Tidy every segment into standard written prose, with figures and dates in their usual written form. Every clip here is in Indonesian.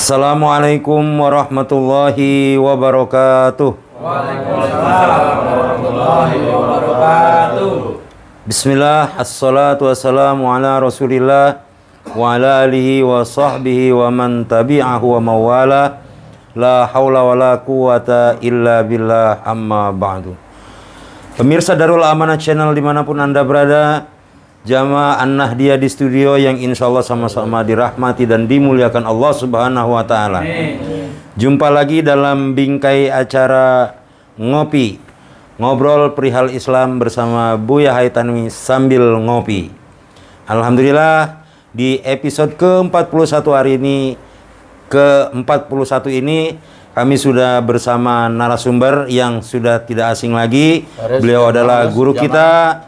Assalamualaikum warahmatullahi wabarakatuh. Waalaikumsalam warahmatullahi wabarakatuh. Bismillah, assalatu wassalamu ala rasulillah wa ala alihi wa sahbihi wa man tabi'ahu wa mawala. La hawla wa la quwata illa billah, amma ba'du. Pemirsa Darul Amanah Channel dimanapun Anda berada, jamaah An-Nahdiyah di studio yang insya Allah sama-sama dirahmati dan dimuliakan Allah Subhanahu wa Ta'ala. Jumpa lagi dalam bingkai acara Ngopi, ngobrol perihal Islam bersama Buya Haitami sambil ngopi. Alhamdulillah, di episode ke-41 hari ini, kami sudah bersama narasumber yang sudah tidak asing lagi. Beliau adalah guru kita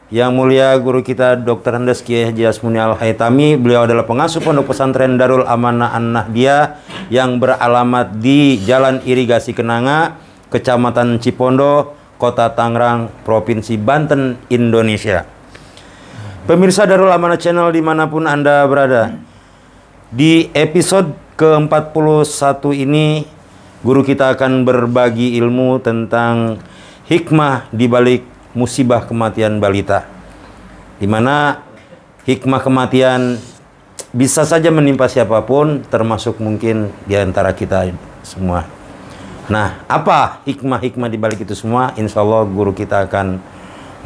yang mulia, guru kita Dr. Andes Kiai Haji Asmuni Al-Haitami. Beliau adalah pengasuh pondok pesantren Darul Amanah An-Nahdiyah yang beralamat di Jalan Irigasi Kenanga, Kecamatan Cipondo, Kota Tangerang, Provinsi Banten, Indonesia. Pemirsa Darul Amanah Channel dimanapun Anda berada, di episode ke-41 ini guru kita akan berbagi ilmu tentang hikmah di balik musibah kematian balita, di mana hikmah kematian bisa saja menimpa siapapun, termasuk mungkin di antara kita semua. Nah, apa hikmah-hikmah di balik itu semua? Insya Allah guru kita akan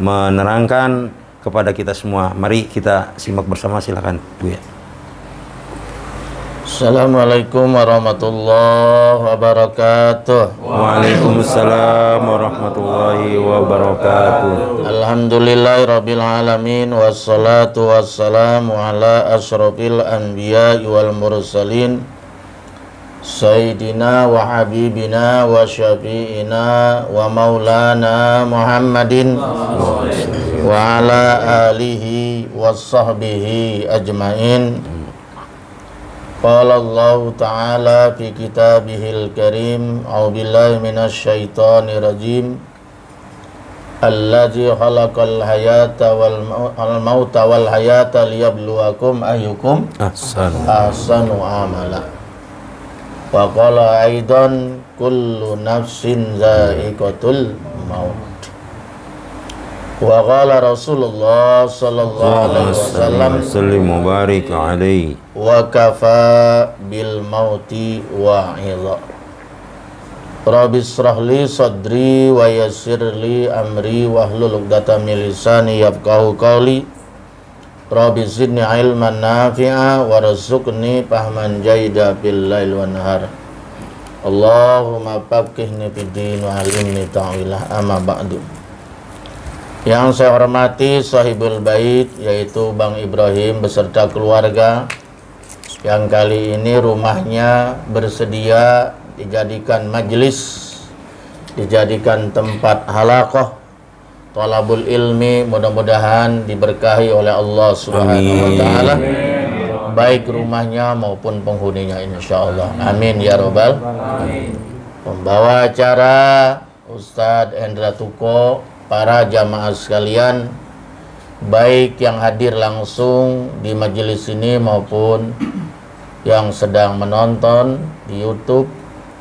menerangkan kepada kita semua. Mari kita simak bersama, silakan Bu ya. Assalamualaikum warahmatullahi wabarakatuh. Waalaikumsalam warahmatullahi wabarakatuh. Alhamdulillahirabbil alamin, wassalatu wassalamu ala asyrafil anbiya wal mursalin, sayyidina wa habibina wa syafi'ina wa maulana Muhammadin wa ala alihi wa sahbihi ajmain. Qala Allah Ta'ala fi kitabihil karim, a'udzubillahi minasyaitonir rajim, allazi khalaqal hayata wal mauta wal hayata liyabluwakum ayyukum ahsanu amala. Wa qala aidan kullu nafsin za'iqatul maut. Wa qala Rasulullah sallallahu alaihi wasallam sallim mubarak alaihi wa kafa bil mauti wa'idha. Rabbi israhli sadri wa yassirli amri wahlul 'uqdatam min lisani yafqahu qawli. Rabbi zidni ilman nafi'a warzuqni fahman jaida bil lail wan nahar. Allahumma faqihni fid din wa 'allimni ta'wilah, amma ba'du. Yang saya hormati sahibul bait, yaitu Bang Ibrahim beserta keluarga, yang kali ini rumahnya bersedia dijadikan majelis, dijadikan tempat halaqah thalabul ilmi. Mudah-mudahan diberkahi oleh Allah Subhanahu wa Ta'ala, baik rumahnya maupun penghuninya, insyaallah. Amin ya robbal alamin. Pembawa acara Ustadz Endra Tuko, para jamaah sekalian, baik yang hadir langsung di majelis ini maupun yang sedang menonton di YouTube,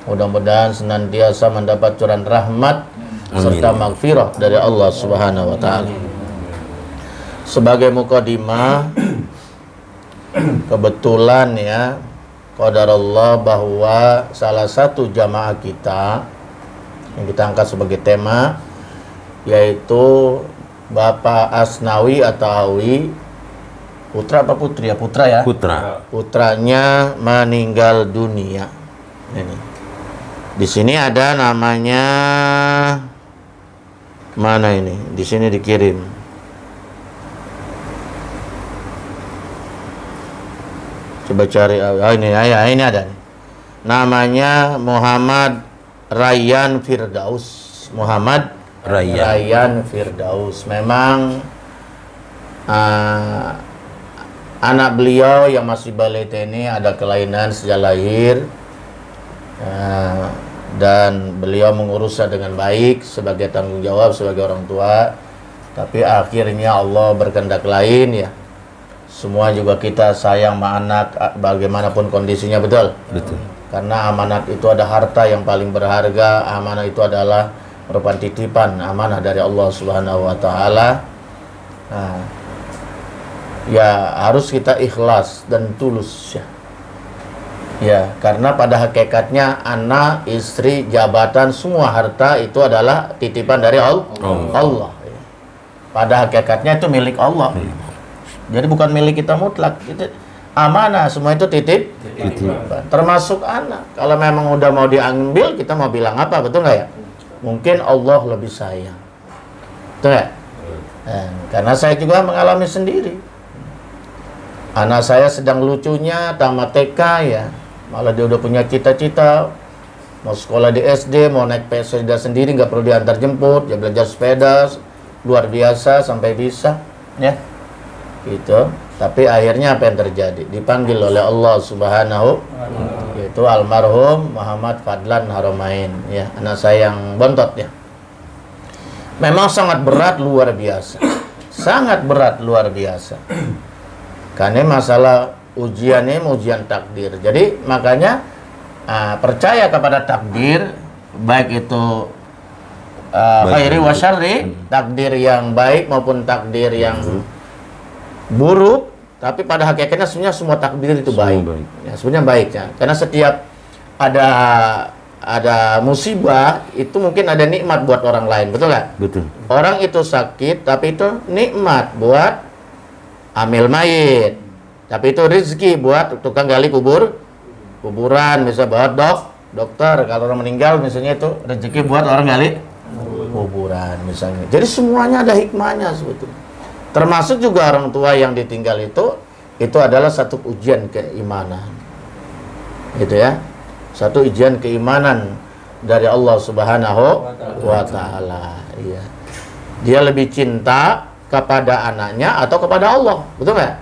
mudah-mudahan senantiasa mendapat curahan rahmat serta maghfirah dari Allah Subhanahu wa Ta'ala. Sebagai mukadimah, kebetulan ya, qadarullah, bahwa salah satu jamaah kita yang kita angkat sebagai tema, yaitu Bapak Asnawi atau Awi, putra apa putri ya? Putra ya? Putranya meninggal dunia. Ini. Di sini ada namanya, mana ini? Di sini dikirim. Coba cari. Oh, ini ada nih. Namanya Muhammad Rayyan Firdaus. Muhammad Rayyan Firdaus. Memang anak beliau yang masih balita ini ada kelainan sejak lahir, dan beliau mengurusnya dengan baik sebagai tanggung jawab sebagai orang tua. Tapi akhirnya Allah berkehendak lain ya, semua juga kita sayang sama anak bagaimanapun kondisinya, betul? Betul. Karena amanat itu ada harta yang paling berharga, amanah itu adalah merupakan titipan amanah dari Allah Subhanahu wa taala. Nah, ya harus kita ikhlas dan tulus ya. Ya, karena pada hakikatnya anak, istri, jabatan, semua harta itu adalah titipan dari Allah. Ya. Pada hakikatnya itu milik Allah. Jadi bukan milik kita mutlak. Itu amanah, semua itu titipan. Termasuk anak. Kalau memang udah mau diambil, kita mau bilang apa, betul nggak ya? Mungkin Allah lebih sayang. Betul nggak? Karena saya juga mengalami sendiri. Anak saya sedang lucunya tamat TK ya. Malah dia udah punya cita-cita mau sekolah di SD, mau naik sepeda sendiri, nggak perlu diantar jemput, dia belajar sepeda luar biasa sampai bisa ya gitu. Tapi akhirnya apa yang terjadi? Dipanggil oleh Allah Subhanahu, yaitu almarhum Muhammad Fadlan Haromain ya, anak saya yang bontot ya. Memang sangat berat luar biasa, sangat berat luar biasa. Karena masalah ujiannya ujian takdir. Jadi makanya percaya kepada takdir, baik itu khairi wa syarri, takdir yang baik maupun takdir yang buruk. Tapi pada hakikatnya sebenarnya semua takdir itu baik. Ya, sebenarnya baik ya. Karena setiap ada musibah itu mungkin ada nikmat buat orang lain, betul nggak? Betul. Orang itu sakit, tapi itu nikmat buat amil mayit. Tapi itu rezeki buat tukang gali kuburan, bisa buat dokter. Kalau orang meninggal misalnya itu rezeki buat orang gali kuburan misalnya. Jadi semuanya ada hikmahnya sebetulnya. Termasuk juga orang tua yang ditinggal itu adalah satu ujian keimanan. Gitu ya. Satu ujian keimanan dari Allah Subhanahu wa taala. Iya. Dia lebih cinta kepada anaknya atau kepada Allah, betul nggak?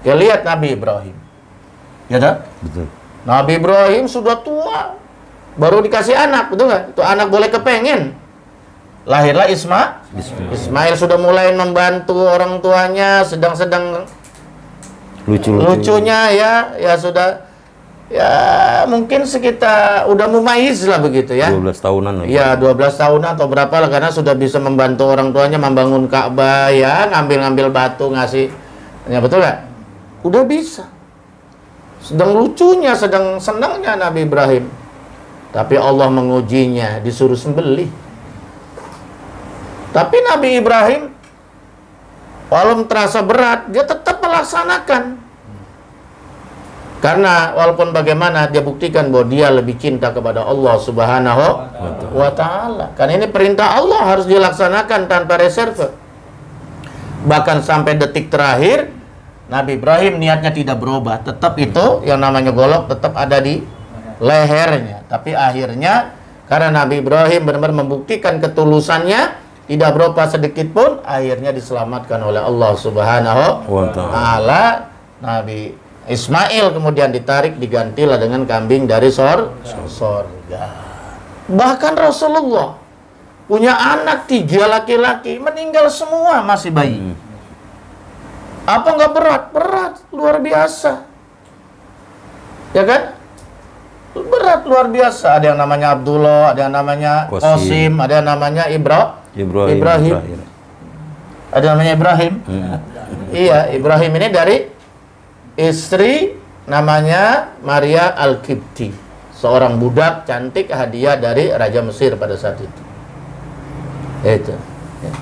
Ya lihat Nabi Ibrahim, ya tak? Betul. Nabi Ibrahim sudah tua, baru dikasih anak, betul nggak? Itu anak boleh kepengen. Lahirlah Ismail sudah mulai membantu orang tuanya, sedang-sedang lucunya ya sudah ya mungkin sekitar udah mumayyiz lah begitu ya. 12 tahunan lah. Ya 12 tahunan atau berapa lah, karena sudah bisa membantu orang tuanya membangun Ka'bah ya, ngambil batu ngasih. Ya betul nggak? Udah bisa. Sedang lucunya, sedang senangnya Nabi Ibrahim. Tapi Allah mengujinya, disuruh sembelih. Tapi Nabi Ibrahim walaupun terasa berat, dia tetap melaksanakan. Karena walaupun bagaimana dia buktikan bahwa dia lebih cinta kepada Allah Subhanahu wa taala. Karena ini perintah Allah harus dilaksanakan tanpa reserve. Bahkan sampai detik terakhir Nabi Ibrahim niatnya tidak berubah, tetap itu yang namanya golok tetap ada di lehernya. Tapi akhirnya karena Nabi Ibrahim benar-benar membuktikan ketulusannya, tidak berubah sedikit pun, akhirnya diselamatkan oleh Allah Subhanahu wa taala. Nabi Ismail kemudian ditarik, digantilah dengan kambing dari sorga. Bahkan Rasulullah punya anak 3 laki-laki, meninggal semua masih bayi. Apa nggak berat? Berat, luar biasa. Ya kan? Berat, luar biasa. Ada yang namanya Abdullah, ada yang namanya Qasim, ada yang namanya Ibrahim. Ada yang namanya Ibrahim. Iya, Ibrahim ini dari istri namanya Maria Al-Qibti, seorang budak cantik hadiah dari Raja Mesir pada saat itu. Itu. Ya.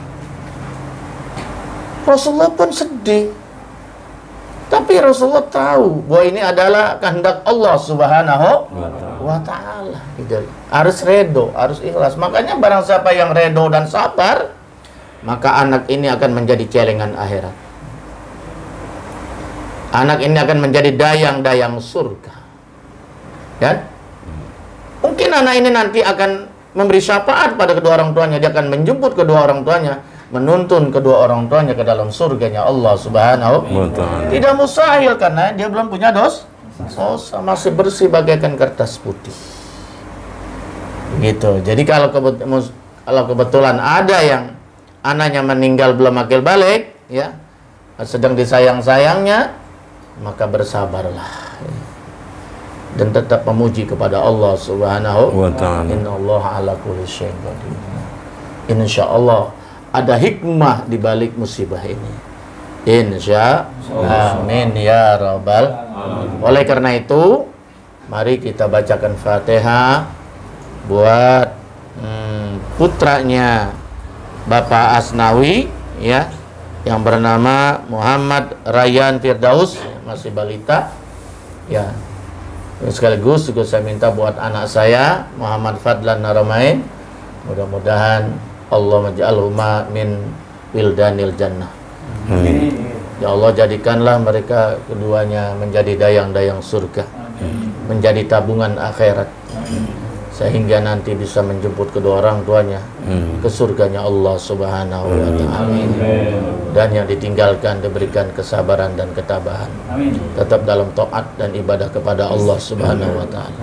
Rasulullah pun sedih. Tapi Rasulullah tahu bahwa ini adalah kehendak Allah Subhanahu wa taala. Gitu. Harus redo, harus ikhlas. Makanya barang siapa yang redo dan sabar, maka anak ini akan menjadi celengan akhirat. Anak ini akan menjadi dayang-dayang surga. Kan? Mungkin anak ini nanti akan memberi syafaat pada kedua orang tuanya. Dia akan menjemput kedua orang tuanya, menuntun kedua orang tuanya ke dalam surganya Allah Subhanahu wa taala. Tidak mustahil karena dia belum punya dosa, masih bersih bagaikan kertas putih. Gitu. Jadi kalau kebetulan ada yang anaknya meninggal belum akil balik, ya, sedang disayang-sayangnya, maka bersabarlah dan tetap memuji kepada Allah Subhanahu wa ta'ala. Innallaha ala kulli syai'in qadir. Insyaallah ada hikmah di balik musibah ini. Amin ya rabbal alamin. Oleh karena itu, mari kita bacakan Fatihah buat putranya Bapak Asnawi ya, yang bernama Muhammad Rayyan Firdaus, masih balita ya. Sekaligus juga saya minta buat anak saya Muhammad Fadlan Naramain, mudah-mudahan Allah maj'alhuma min wildanil jannah. Ya Allah, jadikanlah mereka keduanya menjadi dayang-dayang surga, menjadi tabungan akhirat, sehingga nanti bisa menjemput kedua orang tuanya ke surganya Allah Subhanahu wa ta'ala. Dan yang ditinggalkan diberikan kesabaran dan ketabahan, tetap dalam taat dan ibadah kepada Allah Subhanahu wa ta'ala.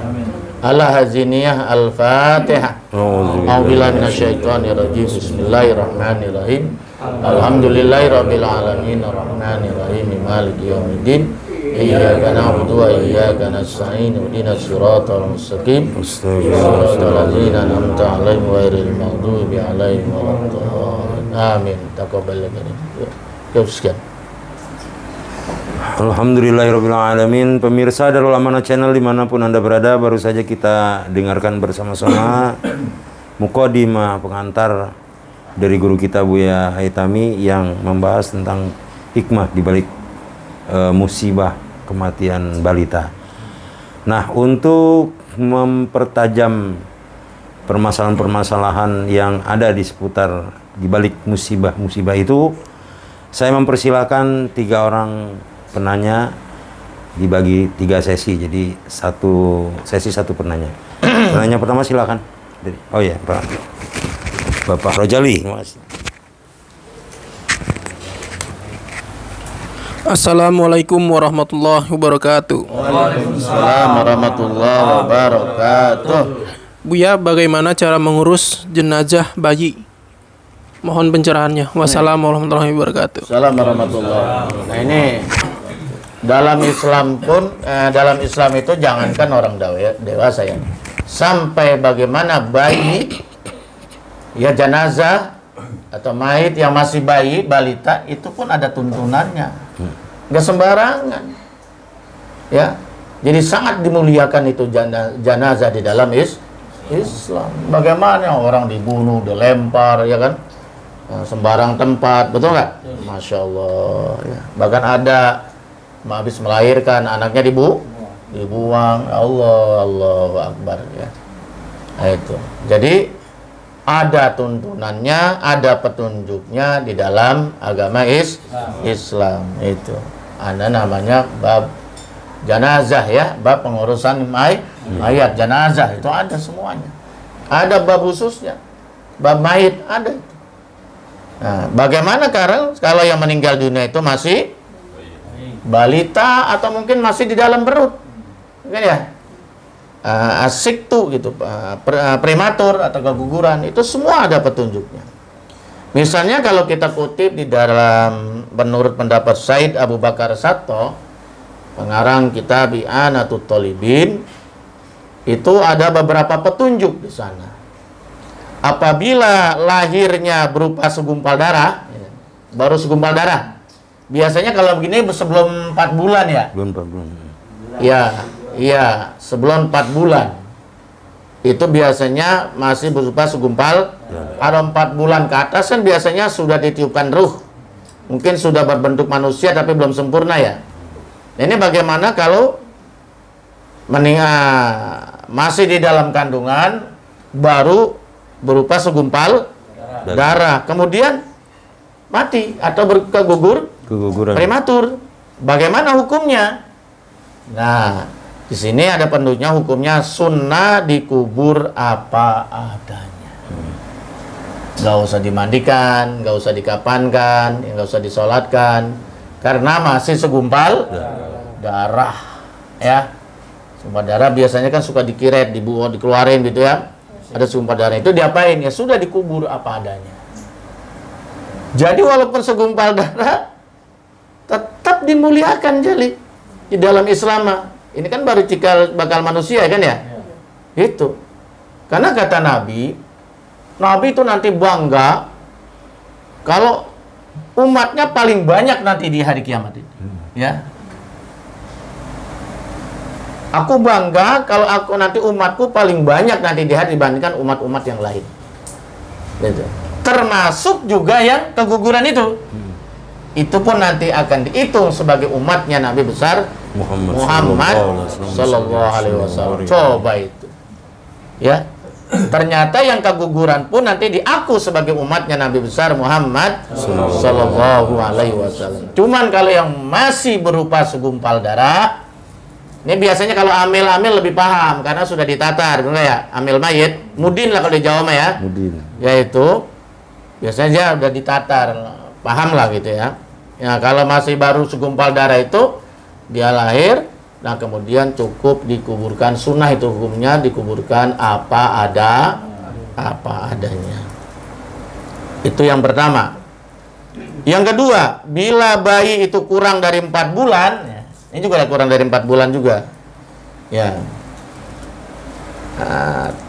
Ala haziniyah al-Fatihah. A'udzubillahi minasyaitonir rajim. Bismillahirrahmanirrahim. Alhamdulillahirabbil alamin arrahmanir rahim maliki yaumiddin. Iyyaka na'budu wa iyyaka nasta'in. Ihdinas siratal mustaqim. Siratal ladzina an'amta 'alaihim ghairil maghdubi 'alaihim waladdallin. Amin. Taqabbal minna. Sekian. Alhamdulillahirabbil alamin. Pemirsa Darul Amanah Channel dimanapun Anda berada, baru saja kita dengarkan bersama-sama mukadimah pengantar dari guru kita Buya Haitami yang membahas tentang hikmah di balik musibah kematian balita. Nah, untuk mempertajam permasalahan-permasalahan yang ada di seputar di balik musibah-musibah itu, saya mempersilahkan 3 orang penanya dibagi 3 sesi. Jadi satu sesi 1 penanya. Penanya pertama silakan. Oh ya, Pak Bapak Rojali. Assalamualaikum warahmatullahi wabarakatuh. Waalaikumsalam warahmatullahi wabarakatuh. Buya, bagaimana cara mengurus jenazah bayi? Mohon pencerahannya. Wassalamualaikum warahmatullahi wabarakatuh. Assalamualaikum warahmatullahi wabarakatuh. Nah, ini dalam Islam pun, dalam Islam itu jangankan orang dewasa ya, sampai bagaimana bayi, ya jenazah atau mayit yang masih bayi, balita, itu pun ada tuntunannya. Nggak sembarangan. Ya. Jadi sangat dimuliakan itu jenazah di dalam Islam. Bagaimana orang dibunuh, dilempar, ya kan? Sembarang tempat, betul nggak? Masya Allah. Ya. Bahkan ada habis melahirkan anaknya dibuang. Allahu Akbar. Ya. Nah, itu. Jadi ada tuntunannya, ada petunjuknya di dalam agama Islam itu. Ada namanya bab jenazah ya, bab pengurusan mayat jenazah, itu ada semuanya. Ada bab khususnya, bab mayit ada. Nah, bagaimana kalau yang meninggal dunia itu masih balita atau mungkin masih di dalam perut, kan ya? Asik tuh gitu, prematur atau keguguran, itu semua ada petunjuknya. Misalnya kalau kita kutip di dalam menurut pendapat Said Abu Bakar Satto, pengarang kitab I'anatut Thalibin, itu ada beberapa petunjuk di sana. Apabila lahirnya berupa segumpal darah, baru segumpal darah. Biasanya kalau begini sebelum 4 bulan ya. Belum 4 bulan. Iya, sebelum 4 bulan. Itu biasanya masih berupa segumpal. Kalau 4 bulan ke atas kan biasanya sudah ditiupkan ruh. Mungkin sudah berbentuk manusia tapi belum sempurna ya. Ini bagaimana kalau masih di dalam kandungan baru berupa segumpal darah, kemudian mati atau keguguran prematur. Bagaimana hukumnya? Nah, di sini ada penduduknya, hukumnya sunnah dikubur apa adanya. Gak usah dimandikan, gak usah dikapankan, gak usah disolatkan, karena masih segumpal darah, ya. Segumpal darah biasanya kan suka dikiret, dikeluarin gitu ya. Ada segumpal darah itu diapain? Ya sudah dikubur apa adanya. Jadi walaupun segumpal darah, tetap dimuliakan jali di dalam Islam. Ini kan baru cikal bakal manusia kan ya? Itu. Karena kata Nabi itu nanti bangga kalau umatnya paling banyak nanti di hari kiamat itu. Ya. Aku bangga kalau aku nanti umatku paling banyak nanti di hari dibandingkan umat-umat yang lain. Gitu. Termasuk juga yang keguguran itu. Itu pun nanti akan dihitung sebagai umatnya Nabi besar Muhammad Sallallahu Alaihi Wasallam. Coba itu, ya. Ternyata yang keguguran pun nanti diaku sebagai umatnya Nabi besar Muhammad Sallallahu Alaihi Wasallam. Cuman kalau yang masih berupa segumpal darah, ini biasanya kalau amil lebih paham karena sudah ditatar, benar ya? Amil mayit, mudin lah kalau di Jawa mah ya. Mudin. Yaitu biasanya dia udah ditatar, paham lah gitu ya. Ya kalau masih baru segumpal darah itu dia lahir, nah kemudian cukup dikuburkan, sunnah itu hukumnya dikuburkan apa adanya. Itu yang pertama. Yang kedua, bila bayi itu kurang dari 4 bulan, ini juga kurang dari 4 bulan juga, ya.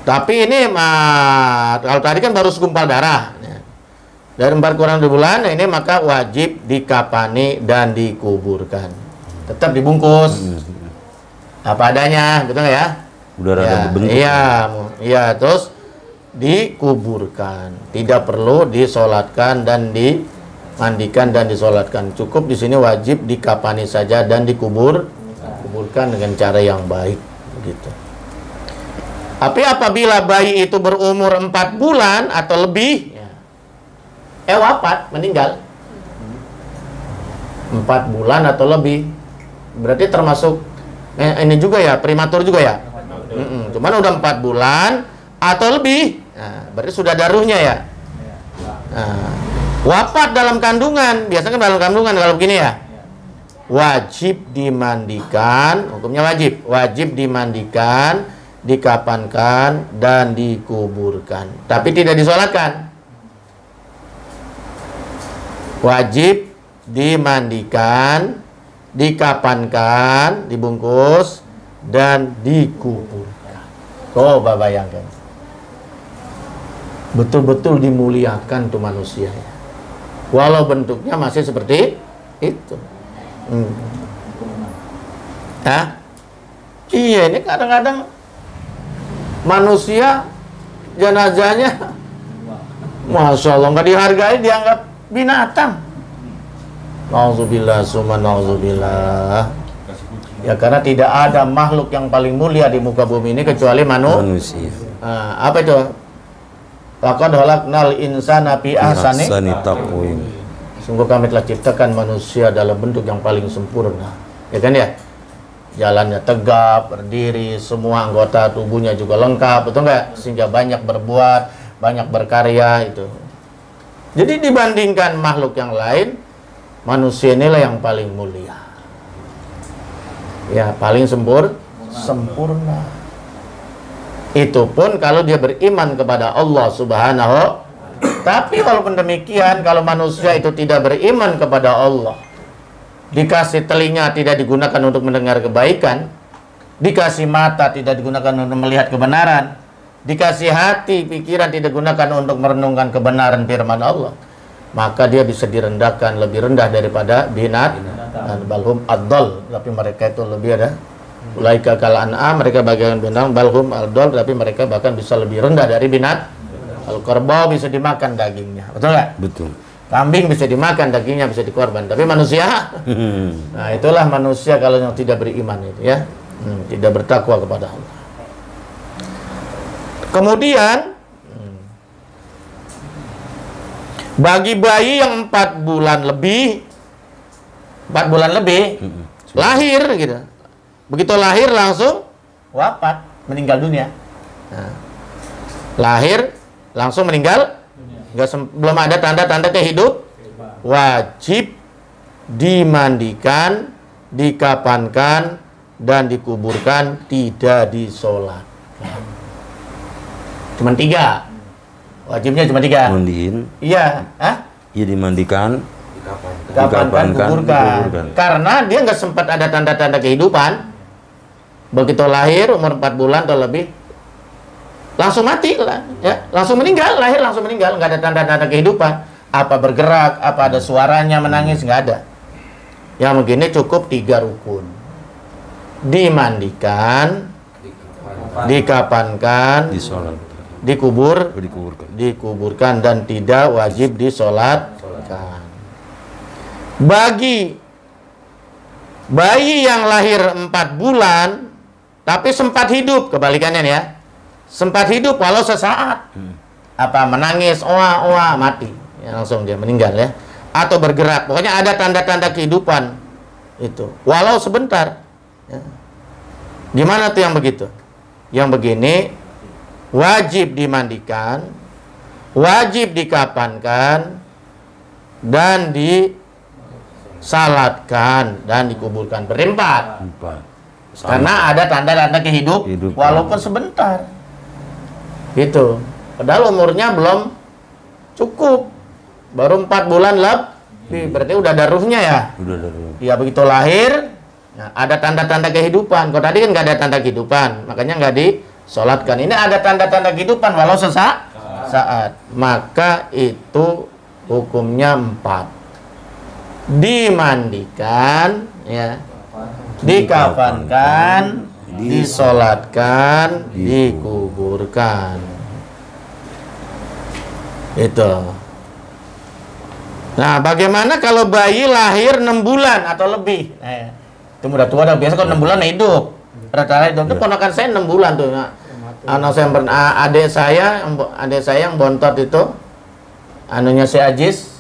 Tapi ini kalau tadi kan baru segumpal darah. Dari 4 kurang 2 bulan, ini maka wajib dikapani dan dikuburkan. Tetap dibungkus. Apa adanya, betul nggak ya? Udah rada berbentuk. Iya, terus dikuburkan. Tidak perlu disolatkan dan dimandikan dan disolatkan. Cukup di sini wajib dikapani saja dan dikuburkan dengan cara yang baik, begitu. Tapi apabila bayi itu berumur 4 bulan atau lebih, wafat, meninggal 4 bulan atau lebih, berarti termasuk ini juga ya, prematur juga ya. Cuman udah 4 bulan atau lebih, nah, berarti sudah daruhnya ya. Nah, wafat dalam kandungan, biasanya kan dalam kandungan kalau begini ya, wajib dimandikan, hukumnya wajib dimandikan, dikapankan dan dikuburkan, tapi tidak disolatkan. Wajib dimandikan, dikapankan, dibungkus, dan dikuburkan. Coba bayangkan. Betul-betul dimuliakan tuh manusia ya. Walau bentuknya masih seperti itu. Iya, ini kadang-kadang manusia jenazahnya Masya Allah nggak dihargai, dianggap binatang. Nauzubillah summa nauzubillah. Ya karena tidak ada makhluk yang paling mulia di muka bumi ini kecuali manusia. Apa itu? Laqad khalaqnal insana fi ahsani taqwim. Sungguh kami telah ciptakan manusia dalam bentuk yang paling sempurna. Ya kan ya? Jalannya tegap, berdiri, semua anggota tubuhnya juga lengkap, betul nggak? Sehingga banyak berbuat, banyak berkarya itu. Jadi dibandingkan makhluk yang lain, manusia inilah yang paling mulia. Ya, paling sempurna. Itu pun kalau dia beriman kepada Allah Subhanahu. Tapi walaupun demikian, kalau manusia itu tidak beriman kepada Allah, dikasih telinga tidak digunakan untuk mendengar kebaikan, dikasih mata tidak digunakan untuk melihat kebenaran, dikasih hati, pikiran tidak digunakan untuk merenungkan kebenaran firman Allah, maka dia bisa direndahkan lebih rendah daripada binatang. Balhum ad-dal, tapi mereka itu lebih ada ulaika kal an'am, mereka bagian binatang. Balhum ad-dal, tapi mereka bahkan bisa lebih rendah dari binatang. Al-kerbau bisa dimakan dagingnya, betul nggak? Betul. Kambing bisa dimakan dagingnya, bisa dikorban, tapi manusia nah itulah manusia kalau yang tidak beriman itu ya, tidak bertakwa kepada Allah. Kemudian bagi bayi yang 4 bulan lebih lahir gitu, begitu lahir langsung wafat, meninggal dunia. Nah, lahir langsung meninggal, belum ada tanda-tanda kehidup, wajib dimandikan, dikapankan dan dikuburkan, tidak disolatkan. Cuma 3 wajibnya, cuma 3. Mandiin. Iya, Iya, dimandikan, Dikapankan, kuburkan. Karena dia nggak sempat ada tanda-tanda kehidupan. Begitu lahir umur 4 bulan atau lebih, langsung mati lah, ya, langsung meninggal, lahir langsung meninggal, nggak ada tanda-tanda kehidupan. Apa bergerak, apa ada suaranya menangis, nggak ada. Yang begini cukup 3 rukun. Dimandikan, dikapankan, dikuburkan dan tidak wajib disolatkan. Bagi bayi yang lahir 4 bulan tapi sempat hidup, kebalikannya ya, sempat hidup walau sesaat, apa menangis, oa mati, ya, langsung dia meninggal ya, atau bergerak, pokoknya ada tanda-tanda kehidupan itu, walau sebentar. Ya. Gimana tuh yang begitu? Yang begini wajib dimandikan, wajib dikapankan, dan disalatkan dan dikuburkan berempat. Karena ada tanda-tanda kehidupan walaupun sebentar. Gitu. Padahal umurnya belum cukup. Baru 4 bulan lebih. Berarti udah ada ruhnya ya? Udah ada ruh. Ya begitu lahir, ya, ada tanda-tanda kehidupan. Kalau tadi kan nggak ada tanda kehidupan, makanya nggak disolatkan. Ini ada tanda-tanda kehidupan walau saat. Maka itu hukumnya 4. Dimandikan, ya, dikafankan, disolatkan, dikuburkan. Itu. Nah, bagaimana kalau bayi lahir 6 bulan atau lebih? Itu udah tua, dah biasa kalau 6 bulan hidup. Rata-rata hidup. Itu ponakan saya 6 bulan tuh. Anak saya, adik saya yang bontot itu, anunya si Aziz,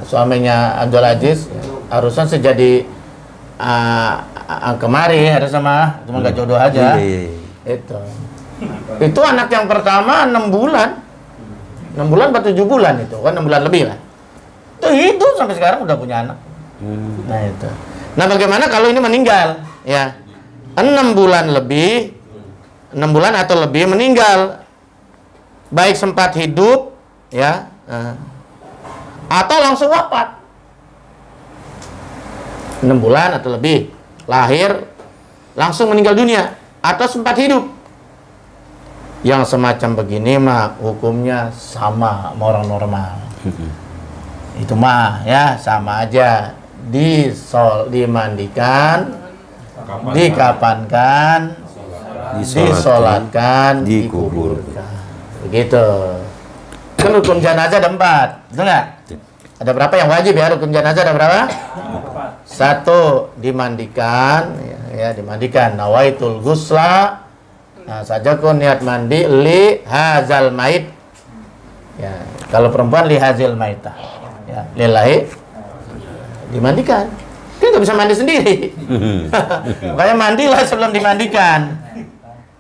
suaminya Abdul Aziz, harusnya sejadi kemari harus sama, cuma nggak jodoh aja. Itu anak yang pertama 6 bulan 7 bulan itu kan 6 bulan lebih lah. Itu sampai sekarang udah punya anak. Nah itu. Nah bagaimana kalau ini meninggal? Ya 6 bulan atau lebih meninggal, baik sempat hidup ya, atau langsung wafat. 6 bulan atau lebih lahir langsung meninggal dunia atau sempat hidup. Yang semacam begini mah hukumnya sama sama orang normal. Itu mah ya sama aja, dimandikan, dikapankan, disolatkan, dikuburkan. Begitu. Kan rukun jenazah ada 4, betul nggak? Ada berapa yang wajib ya? Rukun jenazah ada berapa? 1, dimandikan, ya dimandikan. Nawaitul ghusla. Nah, saja kau niat mandi li hazal mait. Ya, kalau perempuan li hazil maitah. Ya, lillahi dimandikan. Dia nggak bisa mandi sendiri. Makanya mandilah sebelum dimandikan.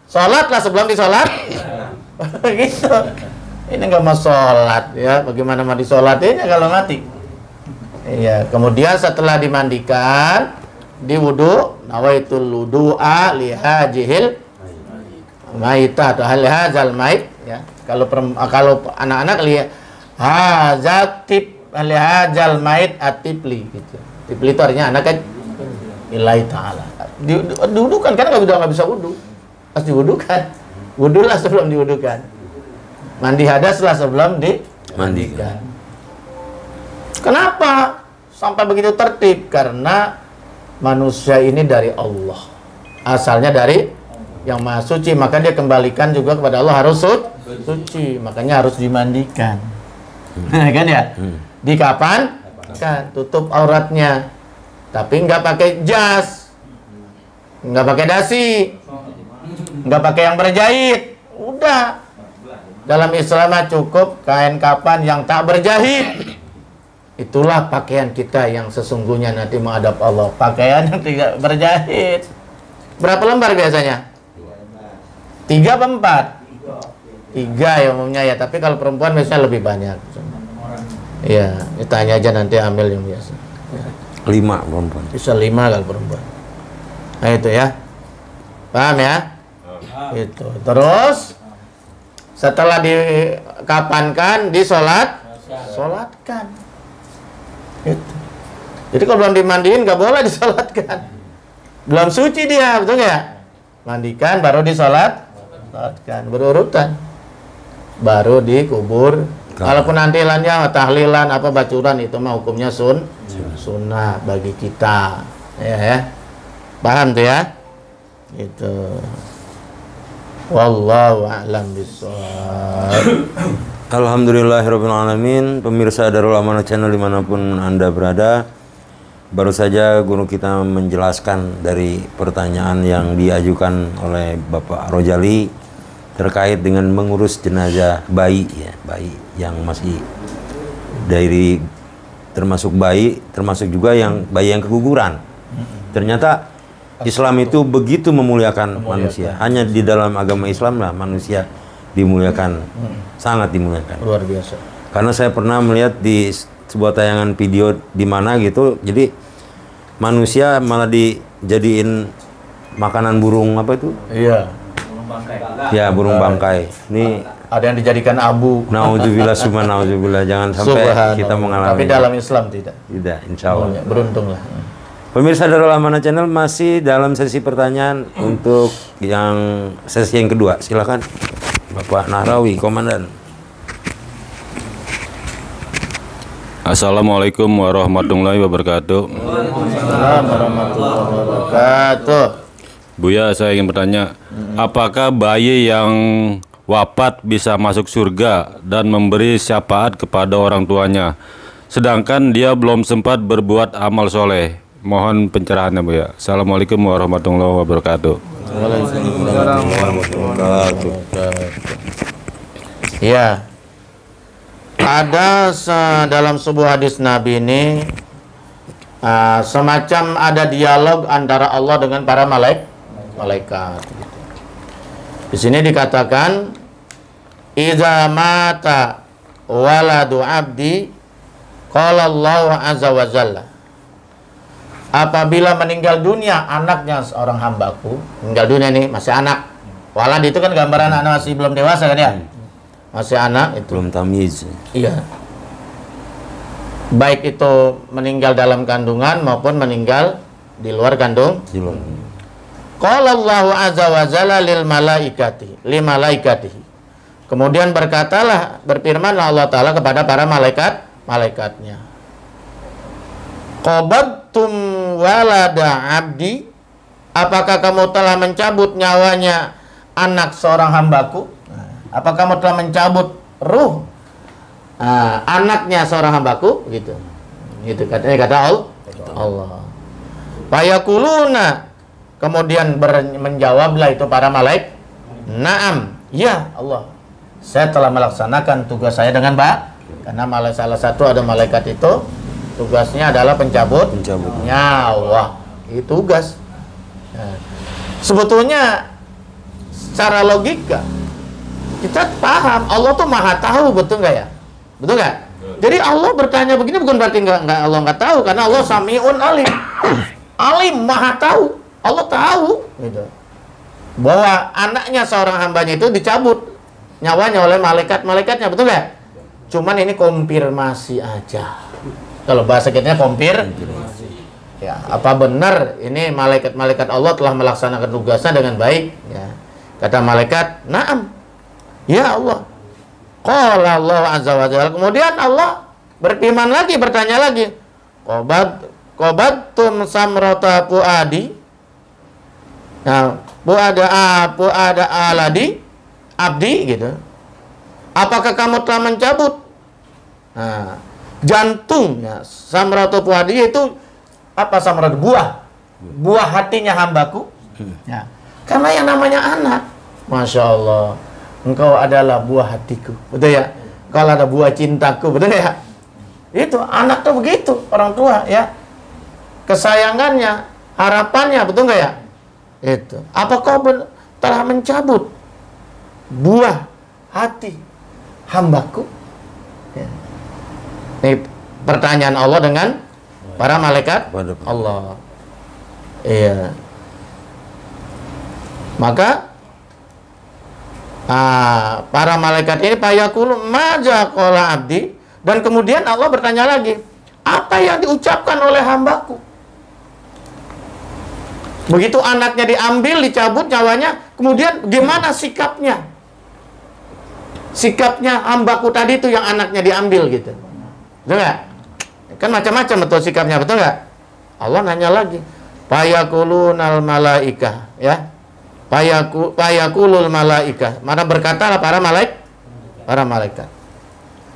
Sholatlah sebelum disolat. Gitu. Ini nggak mau sholat ya. Bagaimana mandi sholatnya kalau mati? Iya. Kemudian setelah dimandikan, diwudu, nawaitul wudu'a li hajihil maitah atau hazal mait. Ya. Kalau anak-anak lihat hazatib alihajal mait atipli gitu. Tipli itu artinya anak kan ilahi ta'ala. Diwudukan karena nggak bisa wudu. Pas diwudukan. Wudulah sebelum diwudukan. Mandi hadaslah sebelum dimandikan. Kenapa sampai begitu tertib? Karena manusia ini dari Allah. Asalnya dari yang Maha Suci, maka dia kembalikan juga kepada Allah harus suci. Makanya harus dimandikan. Kan ya? Dikapankan, tutup auratnya, tapi nggak pakai jas, nggak pakai dasi, nggak pakai yang berjahit. Udah, dalam Islam cukup kain kapan yang tak berjahit. Itulah pakaian kita yang sesungguhnya nanti menghadap Allah. Pakaian yang tidak berjahit. Berapa lembar biasanya? 3 apa 4? 3 ya umumnya ya, tapi kalau perempuan biasanya lebih banyak. Iya, ditanya aja nanti ambil yang biasa. 5 perempuan. Bisa 5 kalau perempuan. Nah itu ya. Paham ya? Itu. Terus setelah dikapankan, disolatkan. Itu. Jadi kalau belum dimandiin nggak boleh disolatkan. Belum suci dia, betul nggak? Mandikan baru disolatkan, berurutan. Baru dikubur. Kalaupun nantilannya tahlilan apa bacuran itu mah hukumnya sunnah bagi kita. Ya. Paham tuh ya? Itu. Wallahu a'lam bishawab. Alhamdulillahirabbil alamin. Pemirsa Darul Amanah Channel dimanapun Anda berada, baru saja guru kita menjelaskan dari pertanyaan yang diajukan oleh Bapak Rojali terkait dengan mengurus jenazah bayi, ya, bayi yang masih dari termasuk bayi, termasuk juga yang bayi yang keguguran. Ternyata Islam itu begitu memuliakan manusia. Hanya di dalam agama Islam lah manusia dimuliakan, sangat dimuliakan. Luar biasa. Karena saya pernah melihat di sebuah tayangan video di mana gitu, jadi manusia malah dijadiin makanan burung apa itu? Iya. Ya, burung bangkai. Ini ada yang dijadikan abu. Nauzubillah summa nauzubillah, jangan sampai kita mengalami. Tapi dalam Islam tidak. Tidak, insya Allah. Beruntunglah. Pemirsa Darul Amanah Channel masih dalam sesi pertanyaan untuk yang sesi yang kedua. Silakan Bapak Nahrawi, Komandan. Assalamualaikum warahmatullahi wabarakatuh. Waalaikumsalam warahmatullahi wabarakatuh. Buya, saya ingin bertanya, apakah bayi yang wafat bisa masuk surga dan memberi syafaat kepada orang tuanya, sedangkan dia belum sempat berbuat amal soleh? Mohon pencerahannya, Buya. Assalamualaikum warahmatullahi wabarakatuh. Waalaikumsalam warahmatullahi wabarakatuh. Ya, ada dalam sebuah hadis Nabi ini semacam ada dialog antara Allah dengan para malaikat. Di sini dikatakan, "Idza mata waladu abdi, qala Allah azza wa jalla." Apabila meninggal dunia anaknya seorang hambaku, meninggal dunia nih masih anak. Walad itu kan gambaran anak masih belum dewasa kan ya? Masih anak itu. Belum tamyiz. Iya. Baik itu meninggal dalam kandungan maupun meninggal di luar kandung. Qala Allahu azza wa jalla lil malaikatihi. Kemudian berfirmanlah Allah Ta'ala kepada para malaikatnya. Qabattum walada abdi, apakah kamu telah mencabut nyawanya anak seorang hambaku? Apakah kamu telah mencabut ruh anaknya seorang hambaku? Gitu kata Allah. Fayakuluna, kemudian menjawablah itu para malaikat, "Na'am, ya Allah, saya telah melaksanakan tugas saya dengan baik." Karena salah satu ada malaikat itu tugasnya adalah pencabut nyawa. Itu tugas. Nah, sebetulnya secara logika kita paham Allah tuh maha tahu, betul nggak ya? Betul nggak? Jadi Allah bertanya begini bukan berarti Allah nggak tahu, karena Allah sami'un alim. Alim, maha tahu. Allah tahu gitu, bahwa anaknya seorang hambanya itu dicabut nyawanya oleh malaikatnya, betul nggak? Cuman ini konfirmasi aja. Kalau bahasa kitanya konfirmasi. Ya, apa benar ini malaikat Allah telah melaksanakan tugasnya dengan baik? Ya. Kata malaikat, "Na'am." Ya Allah. Qala Allah azza wa jalla. Kemudian Allah berfirman lagi, bertanya lagi. Qabattum samrata fuadi. Nah, fuada aladi abdi gitu. Apakah kamu telah mencabut jantungnya samrata fuadi, itu apa? Samrat buah hatinya hambaku. Ya. Karena yang namanya anak, Masya Allah, engkau adalah buah hatiku, betul ya? Kalau ada buah cintaku, betul ya? Itu anak tuh begitu, orang tua ya, kesayangannya, harapannya, betul nggak ya? Itu. Apa kau telah mencabut buah hati hambaku? Ya. Ini pertanyaan Allah dengan para malaikat Allah. Iya. Maka para malaikat ini payakulu maja qala abdi, dan kemudian Allah bertanya lagi, apa apa yang diucapkan oleh hambaku. Begitu anaknya diambil, dicabut nyawanya, kemudian gimana sikapnya? Sikapnya hambaku tadi itu yang anaknya diambil gitu. Betul nggak? Kan macam-macam betul sikapnya, betul nggak? Allah nanya lagi. Fayakulunal malaika, ya. Fayakulul malaika. Mana berkatalah para malaikat.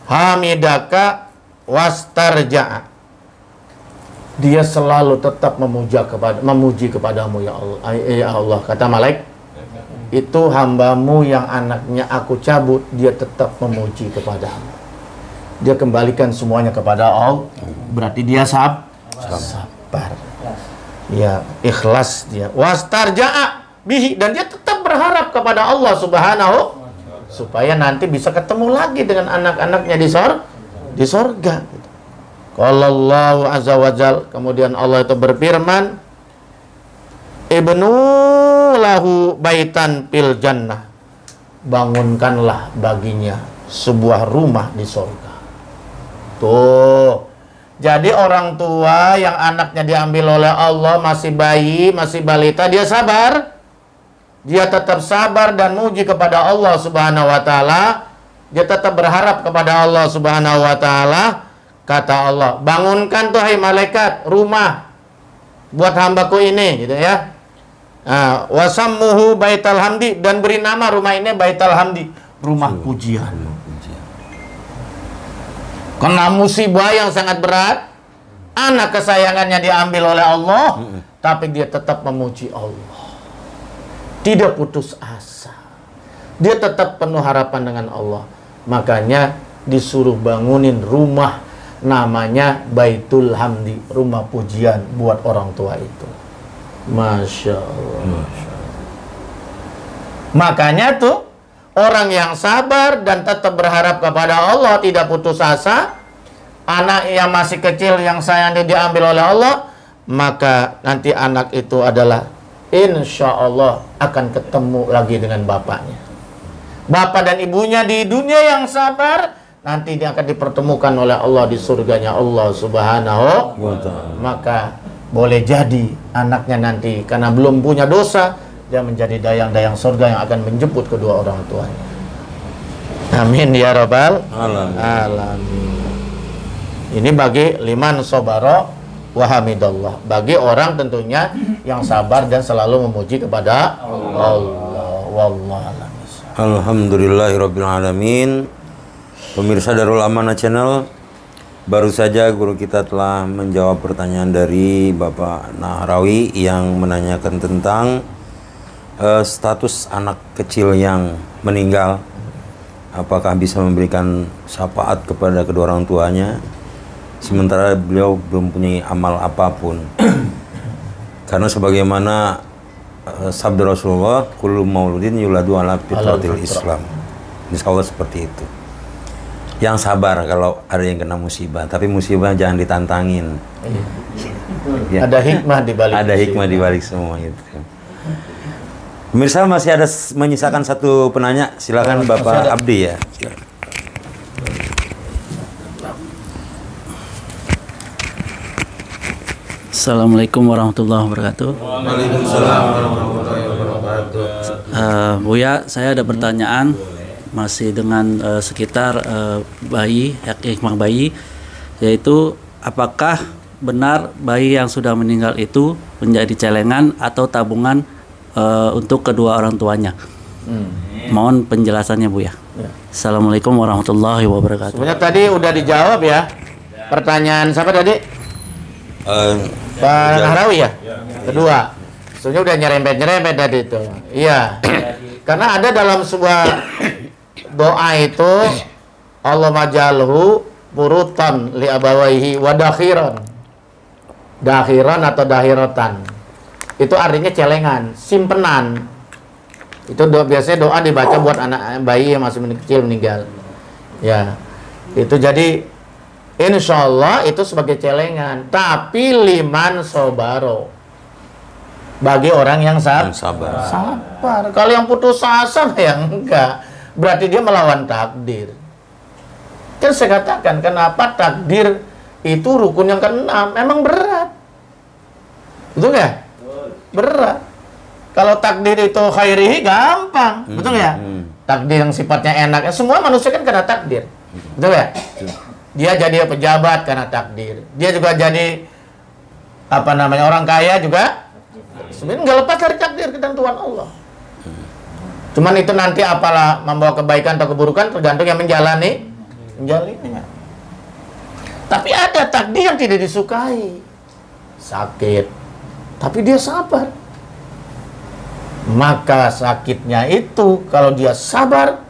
Hamidaka wastarja'a. Dia selalu tetap memuji kepadamu ya Allah. Ya Allah, kata malaikat, itu hambamu yang anaknya aku cabut, dia tetap memuji kepadamu. Dia kembalikan semuanya kepada Allah. Berarti dia sabar. Ya, ikhlas dia. Wastarja'a bihi, dan dia tetap berharap kepada Allah Subhanahu supaya nanti bisa ketemu lagi dengan anak-anaknya di sorga. Qala Allahu azza wa jal, kemudian Allah itu berfirman, ibnu lahu baitan fil jannah, bangunkanlah baginya sebuah rumah di sorga. Tuh, jadi orang tua yang anaknya diambil oleh Allah, masih bayi, masih balita, dia sabar. Dia tetap sabar dan muji kepada Allah Subhanahu wa taala. Dia tetap berharap kepada Allah Subhanahu wa taala. Kata Allah, bangunkan tuh hai malaikat rumah buat hambaku ini, gitu ya. Wasammuhu baital hamdi, dan beri nama rumah ini baital hamdi, rumah pujian. Kena musibah yang sangat berat, anak kesayangannya diambil oleh Allah, tapi dia tetap memuji Allah. Tidak putus asa. Dia tetap penuh harapan dengan Allah. Makanya disuruh bangunin rumah namanya Baitul Hamdi, rumah pujian buat orang tua itu. Masya Allah. Makanya tuh orang yang sabar dan tetap berharap kepada Allah, tidak putus asa, anak yang masih kecil yang sayang diambil oleh Allah, maka nanti anak itu adalah insya Allah akan ketemu lagi dengan bapaknya. Bapak dan ibunya di dunia yang sabar, nanti dia akan dipertemukan oleh Allah di surganya Allah Subhanahu wa ta'ala. Maka boleh jadi anaknya nanti karena belum punya dosa, dia menjadi dayang-dayang surga yang akan menjemput kedua orang tuanya. Amin ya rabbal alamin. Ini bagi liman sobaro wa hamidallah, bagi orang tentunya yang sabar dan selalu memuji kepada Allah. Wallahu Alhamdulillahirabbil alamin. Pemirsa Darul Amanah Channel, baru saja guru kita telah menjawab pertanyaan dari Bapak Nahrawi yang menanyakan tentang status anak kecil yang meninggal, apakah bisa memberikan syafaat kepada kedua orang tuanya sementara beliau belum punya amal apapun. Karena sebagaimana sabda Rasulullah, kullu mauludin yuladu ala fitratil Islam. Insya Allah seperti itu. Yang sabar kalau ada yang kena musibah, tapi musibah jangan ditantangin. Ya. Ada hikmah di balik. Ada hikmah di balik semua itu. Pemirsa, masih ada menyisakan satu penanya, silakan Bapak Abdi ya. Assalamualaikum warahmatullahi wabarakatuh. Waalaikumsalam warahmatullahi wabarakatuh. Buya, saya ada pertanyaan masih dengan sekitar bayi, hikmah bayi, yaitu apakah benar bayi yang sudah meninggal itu menjadi celengan atau tabungan untuk kedua orang tuanya? Mohon penjelasannya Buya. Ya. Assalamualaikum warahmatullahi wabarakatuh. Sebenarnya tadi udah dijawab ya. Pertanyaan siapa tadi? Pak Nahrawi ya? Kedua. Sebenarnya udah nyerempet tadi itu. Iya. Karena ada dalam sebuah doa itu, Allah majalhu purutan li abawaihi wa dakhiran. Dakhiran atau dahiratan. Itu artinya celengan, simpenan. Itu biasanya doa dibaca buat anak bayi yang masih kecil meninggal. Ya. Itu jadi insya Allah itu sebagai celengan. Tapi liman sobaro, bagi orang yang sabar. Sabar. Kalau yang putus asa ya enggak. Berarti dia melawan takdir. Kan saya katakan, kenapa takdir itu rukun yang keenam. Memang berat. Betul nggak? Berat. Kalau takdir itu khairihi gampang, betul ya? Takdir yang sifatnya enak, semua manusia kan karena takdir, betul ya? Dia jadi pejabat karena takdir. Dia juga jadi orang kaya juga. Sebenarnya nggak lepas dari takdir ketentuan Allah. Cuman itu nanti apalah membawa kebaikan atau keburukan tergantung yang menjalaninya. Tapi ada takdir yang tidak disukai, sakit, tapi dia sabar. Maka sakitnya itu kalau dia sabar,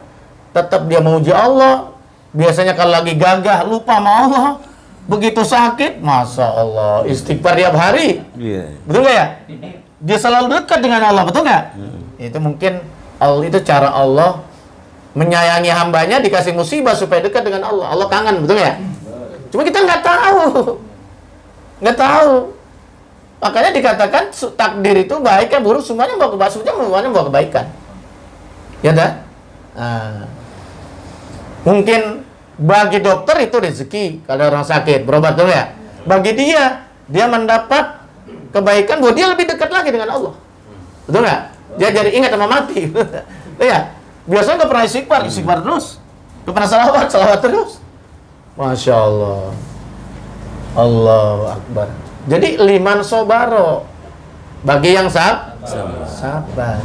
tetap dia memuji Allah. Biasanya kalau lagi gagah lupa sama Allah, begitu sakit, Masya Allah, istighfar tiap hari. Betul nggak ya? Dia selalu dekat dengan Allah, betul nggak? Itu mungkin itu cara Allah menyayangi hambanya, dikasih musibah supaya dekat dengan Allah. Allah kangen, betul ya? Cuma kita nggak tahu. Makanya dikatakan takdir itu baik ya buruk, semuanya membawa kebaikan. Ya dah. Mungkin bagi dokter itu rezeki kalau orang sakit berobat dulu ya. Bagi dia mendapat kebaikan bahwa dia lebih dekat lagi dengan Allah. Betul nggak? Dia jadi ingat sama mati. Ya. Biasanya nggak pernah istighfar terus. Nggak pernah salawat terus. Masya Allah. Allahu Akbar. Jadi liman sobaro, bagi yang sabar.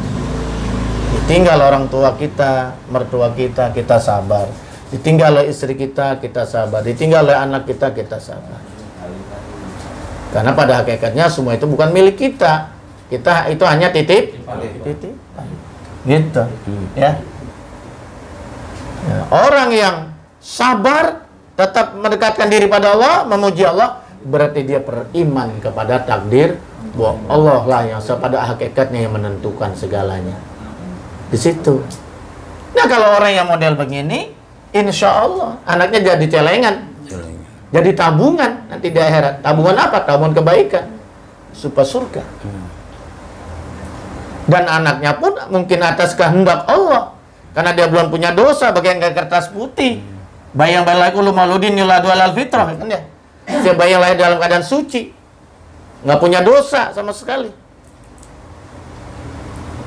Ditinggal orang tua kita, mertua kita sabar. Ditinggal oleh istri kita sabar. Ditinggal oleh anak kita sabar. Karena pada hakikatnya semua itu bukan milik kita. Kita itu hanya titip. Gitu. Ya. Orang yang sabar, tetap mendekatkan diri pada Allah, memuji Allah, berarti dia beriman kepada takdir bahwa Allah lah yang pada hakikatnya yang menentukan segalanya. Di situ. Nah kalau orang yang model begini, insya Allah anaknya jadi celengan, jadi tabungan nanti di akhirat. Tabungan apa? Tabungan kebaikan, supaya surga. Dan anaknya pun mungkin atas kehendak Allah, karena dia belum punya dosa, bagian kertas putih. Bayang balaiku lumaludin yuladu alal fitrah, kan ya? Dia bayi yang lahir dalam keadaan suci, nggak punya dosa sama sekali,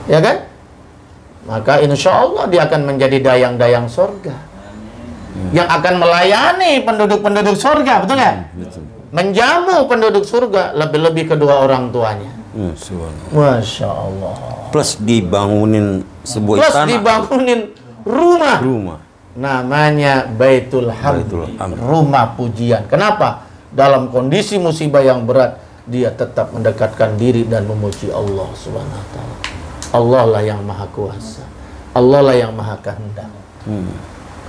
ya kan? Maka insya Allah dia akan menjadi dayang-dayang surga, yang akan melayani penduduk-penduduk surga, betul nggak? Menjamu penduduk surga, lebih-lebih kedua orang tuanya. Masya Allah. Plus dibangunin sebuah Plus istana. dibangunin rumah. Namanya Baitul Hamd, rumah pujian. Kenapa? Dalam kondisi musibah yang berat, dia tetap mendekatkan diri dan memuji Allah Subhanahu wa Ta'ala. Allah lah yang maha kuasa, Allah lah yang maha kehendak.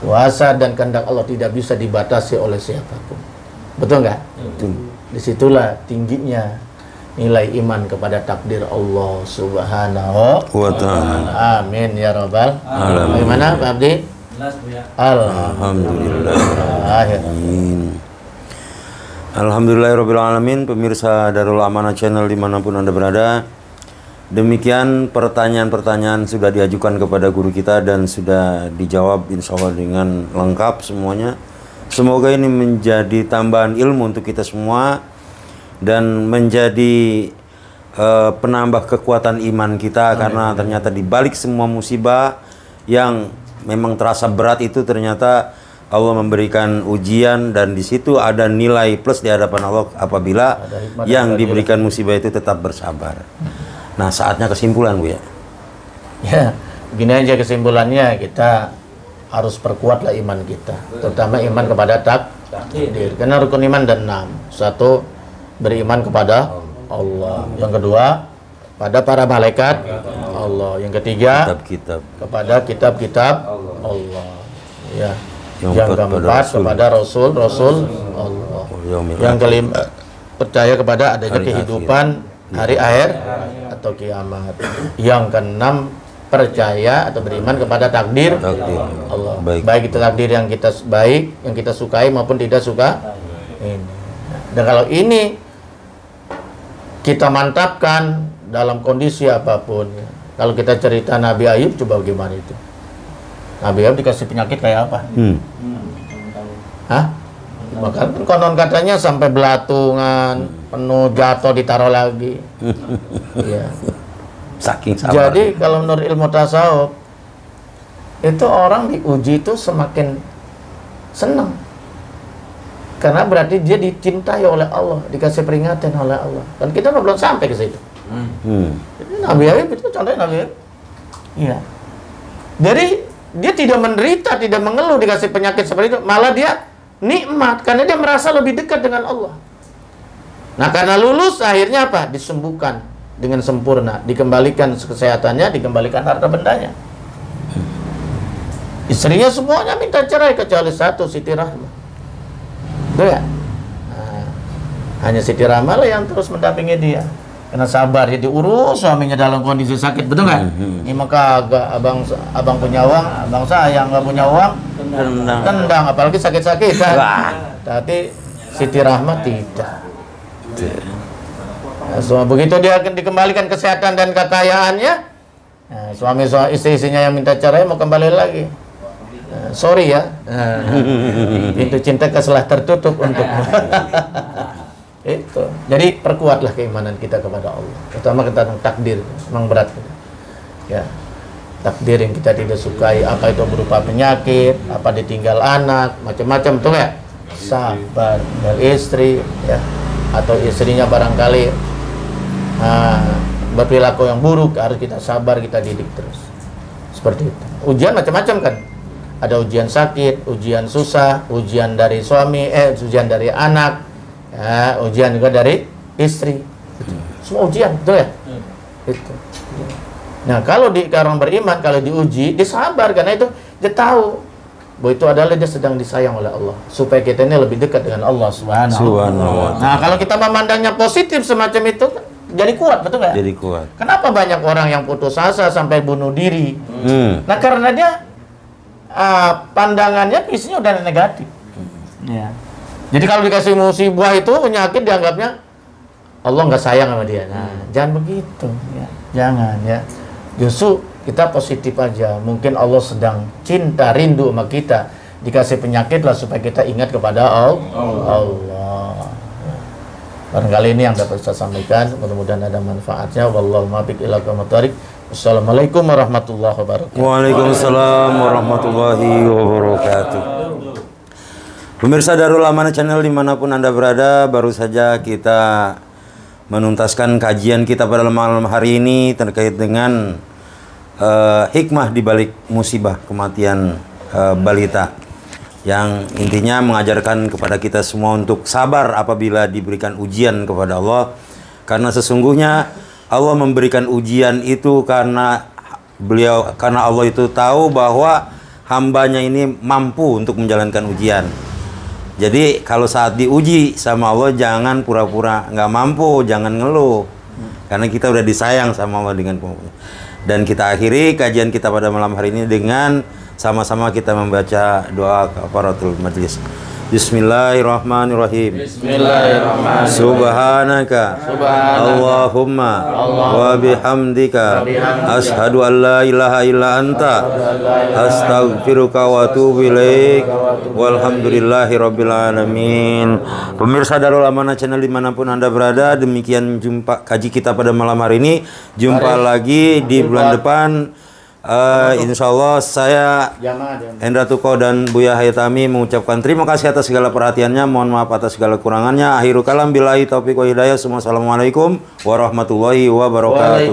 Kuasa dan kehendak Allah tidak bisa dibatasi oleh siapapun. Betul nggak? Disitulah tingginya nilai iman kepada takdir Allah Subhanahu wa Ta'ala. Amin ya Rabbal alamin. Bagaimana Pak Abdi? Alhamdulillah. Amin. Alhamdulillahirabbil alamin. Pemirsa Darul Amanah Channel dimanapun Anda berada, demikian pertanyaan-pertanyaan sudah diajukan kepada guru kita dan sudah dijawab insya Allah dengan lengkap semuanya. Semoga ini menjadi tambahan ilmu untuk kita semua dan menjadi penambah kekuatan iman kita. Karena ternyata di balik semua musibah yang memang terasa berat itu, ternyata Allah memberikan ujian, dan di situ ada nilai plus di hadapan Allah apabila yang diberikan musibah itu tetap bersabar. Nah, saatnya kesimpulan, Bu ya. Ya, begini aja kesimpulannya, kita harus perkuatlah iman kita, terutama iman kepada takdir. Karena rukun iman dan 6. Satu, beriman kepada Allah. Yang kedua, pada para malaikat Allah. Yang ketiga, kitab-kitab, kepada kitab-kitab Allah. Ya. Yang keempat, kepada Rasul Allah. Yang kelima, percaya kepada adanya kehidupan hari akhir atau kiamat. Yang keenam, percaya atau beriman kepada takdir Allah. Baik itu takdir yang kita baik, yang kita sukai maupun tidak suka. Dan kalau ini kita mantapkan dalam kondisi apapun. Kalau kita cerita Nabi Ayub, coba bagaimana itu? Nabi Ayub dikasih penyakit kayak apa? Hah? Bahkan konon katanya sampai belatungan, penuh, jatuh, ditaruh lagi. Iya. Saking sabar. Jadi kalau menurut ilmu tasawuf itu orang diuji itu semakin senang. Karena berarti dia dicintai oleh Allah, dikasih peringatan oleh Allah. Dan kita belum sampai ke situ. Jadi Nabi Ayub itu contohnya Nabi Ayub. Iya. Jadi dia tidak menderita, tidak mengeluh dikasih penyakit seperti itu, malah dia nikmat karena dia merasa lebih dekat dengan Allah. Nah, karena lulus akhirnya apa? Disembuhkan dengan sempurna, dikembalikan kesehatannya, dikembalikan harta bendanya. Istrinya semuanya minta cerai kecuali satu, Siti Rahmah. Betul ya? Nah, hanya Siti Rahmah lah yang terus mendampingi dia. Karena sabar, dia diurus suaminya dalam kondisi sakit, betul nggak? Ini maka agak abang punya uang, abang sayang nggak punya uang, tendang, apalagi sakit-sakitan. Tapi Siti Rahmah tidak. Nah, so, begitu dia akan dikembalikan kesehatan dan kekayaannya, nah, suami istri-istrinya yang minta cerai mau kembali lagi. Nah, sorry ya, pintu cinta telah tertutup untukmu. Itu. Jadi perkuatlah keimanan kita kepada Allah. Terutama tentang takdir, memang berat. Ya, takdir yang kita tidak sukai, apa itu berupa penyakit, apa ditinggal anak, macam-macam tuh ya. Sabar dari istri, ya, atau istrinya barangkali berperilaku yang buruk, harus kita sabar, kita didik terus. Seperti itu. Ujian macam-macam kan. Ada ujian sakit, ujian susah, ujian dari suami, ujian dari anak, ya, ujian juga dari istri. Semua ujian, betul ya? Itu. Nah, kalau orang beriman, kalau diuji, dia sabar karena itu dia tahu bahwa itu adalah dia sedang disayang oleh Allah, supaya kita ini lebih dekat dengan Allah Subhanahu wa Ta'ala. Nah, kalau kita memandangnya positif semacam itu, jadi kuat, betul nggak? Jadi kuat. Kenapa banyak orang yang putus asa sampai bunuh diri? Nah, karena dia pandangannya visinya udah negatif. Ya. Jadi kalau dikasih musibah itu penyakit dianggapnya Allah nggak sayang sama dia. Nah, jangan begitu. Ya. Jangan ya. Justru kita positif aja. Mungkin Allah sedang cinta, rindu sama kita. Dikasih penyakit lah supaya kita ingat kepada Allah. Barangkali ini yang dapat saya sampaikan. Mudah-mudahan ada manfaatnya. Wallahu muwaffiq ila aqwamit thoriq. Assalamualaikum warahmatullahi wabarakatuh. Waalaikumsalam warahmatullahi wabarakatuh. Pemirsa Darul Amanah Channel dimanapun Anda berada, baru saja kita menuntaskan kajian kita pada malam hari ini terkait dengan hikmah di balik musibah kematian balita, yang intinya mengajarkan kepada kita semua untuk sabar apabila diberikan ujian kepada Allah, karena sesungguhnya Allah memberikan ujian itu karena Allah itu tahu bahwa hambanya ini mampu untuk menjalankan ujian. Jadi kalau saat diuji sama Allah, jangan pura-pura nggak mampu, jangan ngeluh, karena kita udah disayang sama Allah dengan pembunuh. Dan kita akhiri kajian kita pada malam hari ini dengan sama-sama kita membaca doa kafaratul majlis. Bismillahirrahmanirrahim. Bismillahirrahmanirrahim. Subhanaka Allahumma wa bihamdika asyhadu an la ilaha illa anta astaghfiruka wa atubu ilaik. Walhamdulillahi rabbil alamin. Pemirsa Darul Amanah Channel dimanapun Anda berada, demikian jumpa kaji kita pada malam hari ini. Jumpa lagi di bulan depan. Insya Allah saya Hendra Tuko dan Buya Haytami mengucapkan terima kasih atas segala perhatiannya, mohon maaf atas segala kurangannya. Akhirul kalam billahi taufiq wa hidayah. Assalamualaikum warahmatullahi wabarakatuh.